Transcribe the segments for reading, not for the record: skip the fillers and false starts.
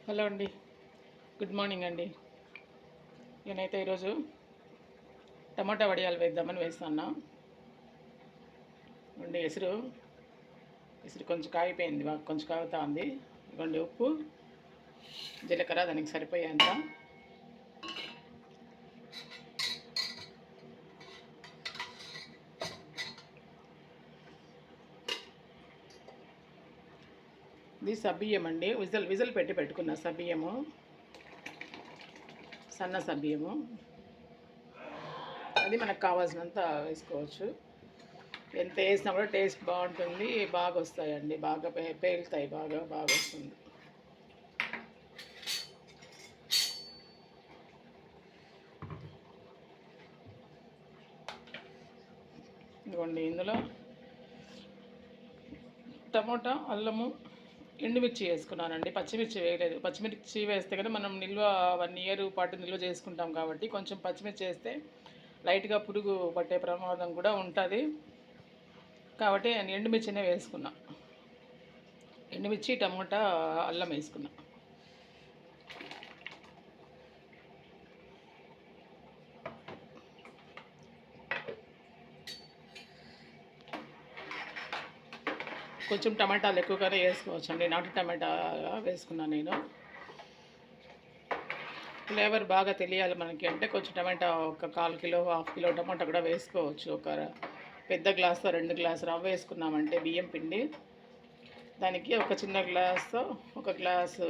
Hello అండి, good morning అండి. నేనైతే ఈరోజు టమాటా వడియాలు వేద్దామని వేస్తున్నా అండి. ఎసురు కొంచెం కాగిపోయింది, కొంచెం కాగుతా ఉంది. ఇవ్వండి ఉప్పు, జీలకర్ర దానికి సరిపోయేంత. ఇది సబ్బియ్యం అండి, విజల్ పెట్టి పెట్టుకున్న సబ్బియ్యము, సన్న సబ్బియ్యము. అది మనకు కావాల్సినంత వేసుకోవచ్చు. ఎంత వేసినా కూడా టేస్ట్ బాగుంటుంది, బాగా వస్తాయండి, బాగా పేలుతాయి, బాగా వస్తుంది. ఇదిగోండి, ఇందులో టమోటా, అల్లము, ఎండుమిర్చి వేసుకున్నానండి. పచ్చిమిర్చి వేయలేదు. పచ్చిమిర్చి వేస్తే కానీ మనం 1 ఇయర్ పాటు నిల్వ చేసుకుంటాం కాబట్టి కొంచెం పచ్చిమిర్చి వేస్తే లైట్గా పురుగు పట్టే ప్రమాదం కూడా ఉంటుంది కాబట్టి నేను ఎండుమిర్చినే వేసుకున్నా. ఎండుమిర్చి, టమోటా, అల్లం వేసుకున్నా. కొంచెం టమాటాలు ఎక్కువగానే వేసుకోవచ్చు అండి. నాటు టమాటా వేసుకున్నాను నేను. ఫ్లేవర్ బాగా తెలియాలి మనకి అంటే కొంచెం టమాటా ఒక 1/4 కిలో, 1/2 కిలో టమాటా కూడా వేసుకోవచ్చు. ఒక పెద్ద గ్లాస్తో 2 గ్లాసు రవ్వ వేసుకున్నామంటే బియ్యం పిండి, దానికి ఒక చిన్న గ్లాస్తో ఒక గ్లాసు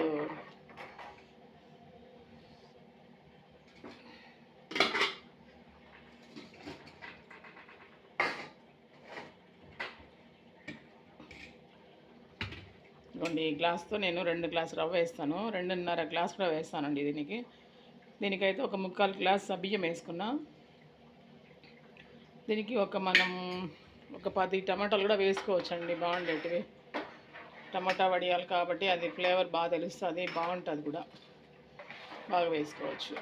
ఈ గ్లాస్తో నేను 2 గ్లాసు రవ్వ వేస్తాను. 2.5 గ్లాసు కూడా వేస్తానండి దీనికైతే ఒక 3/4 గ్లాసు బియ్యం వేసుకున్నా. దీనికి మనం ఒక 10 టమాటాలు కూడా వేసుకోవచ్చండి, బాగుండేటివి. టమాటా వడియాలు కాబట్టి అది ఫ్లేవర్ బాగా తెలుస్తుంది, బాగుంటుంది కూడా, బాగా వేసుకోవచ్చు.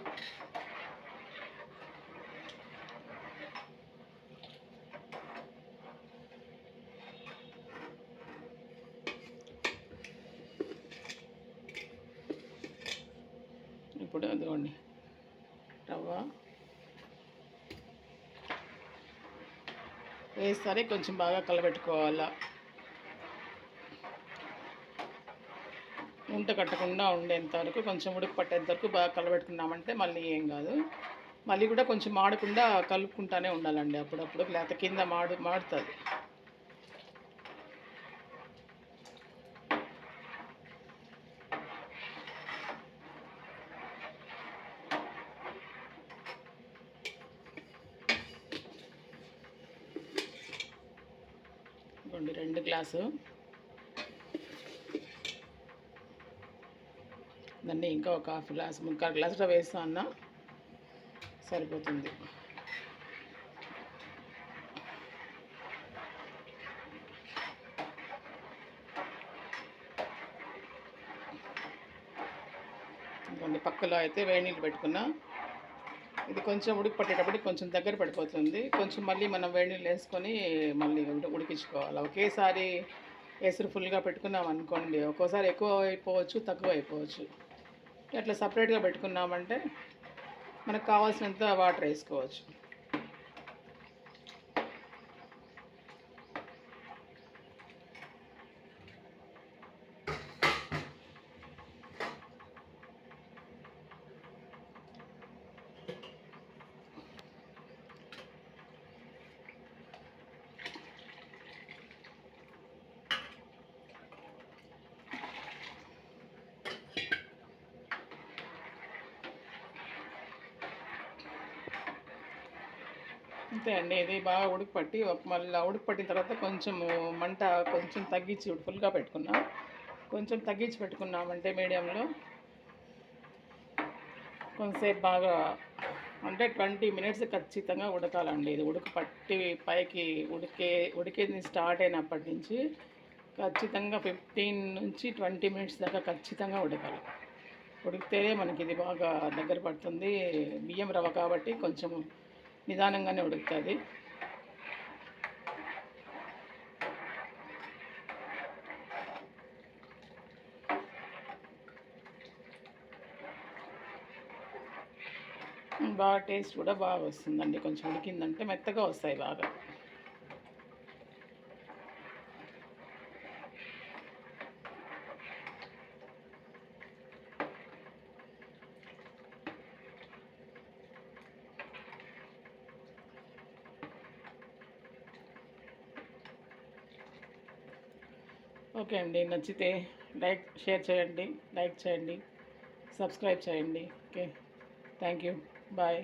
ఇప్పుడు అదిగోండి రవ్వ వేస్తారే కొంచెం బాగా కలబెట్టుకోవాలా. ఉంట కట్టకుండా ఉండేంత వరకు, కొంచెం ఉడుకు పట్టేంత వరకు బాగా కలబెట్టుకున్నామంటే మళ్ళీ ఏం కాదు. మళ్ళీ కూడా కొంచెం మాడకుండా కలుపుకుంటానే ఉండాలండి అప్పుడప్పుడు, లేకపోతే కింద మాడుతుంది. ఇవ్వండి 2 గ్లాసు, దాన్ని ఇంకా ఒక 1/2 గ్లాసు, 3/4 గ్లాసులో వేస్తా అన్న సరిపోతుంది. ఇంకొన్ని పక్కలో అయితే వేడి నీళ్ళు పెట్టుకున్నా. ఇది కొంచెం ఉడికి పట్టేటప్పటికి కొంచెం దగ్గర పడిపోతుంది. కొంచెం మళ్ళీ మనం వేడి నీళ్ళు వేసుకొని మళ్ళీ ఉడికించుకోవాలి. ఒకేసారి ఎసురు ఫుల్గా పెట్టుకున్నాం అనుకోండి, ఒక్కోసారి ఎక్కువ అయిపోవచ్చు, తక్కువ అయిపోవచ్చు. అట్లా సపరేట్గా పెట్టుకున్నామంటే మనకు కావాల్సినంత వాటర్ వేసుకోవచ్చు. అంతే అండి, ఇది బాగా ఉడికిపట్టి మళ్ళీ ఉడికిపట్టిన తర్వాత కొంచెం మంట కొంచెం తగ్గించి ఫుల్గా పెట్టుకున్నాం. కొంచెం తగ్గించి పెట్టుకున్నామంటే మీడియంలో కొంతసేపు బాగా అంటే 20 మినిట్స్ ఖచ్చితంగా ఉడకాలండి. ఇది ఉడకపట్టి పైకి ఉడికేది స్టార్ట్ అయినప్పటి నుంచి ఖచ్చితంగా 15 నుంచి 20 మినిట్స్ దాకా ఖచ్చితంగా ఉడకాలి. ఉడికితేనే మనకి ఇది బాగా దగ్గర పడుతుంది. బియ్యం రవ్వ కాబట్టి కొంచెం నిదానంగానే ఉడుకుతుంది. బాగా టేస్ట్ కూడా బాగా వస్తుందండి. కొంచెం ఉడికిందంటే మెత్తగా వస్తాయి బాగా. ఓకే అండి, నచ్చితే షేర్ చేయండి, లైక్ చేయండి, సబ్స్క్రైబ్ చేయండి. Okay, thank you, bye.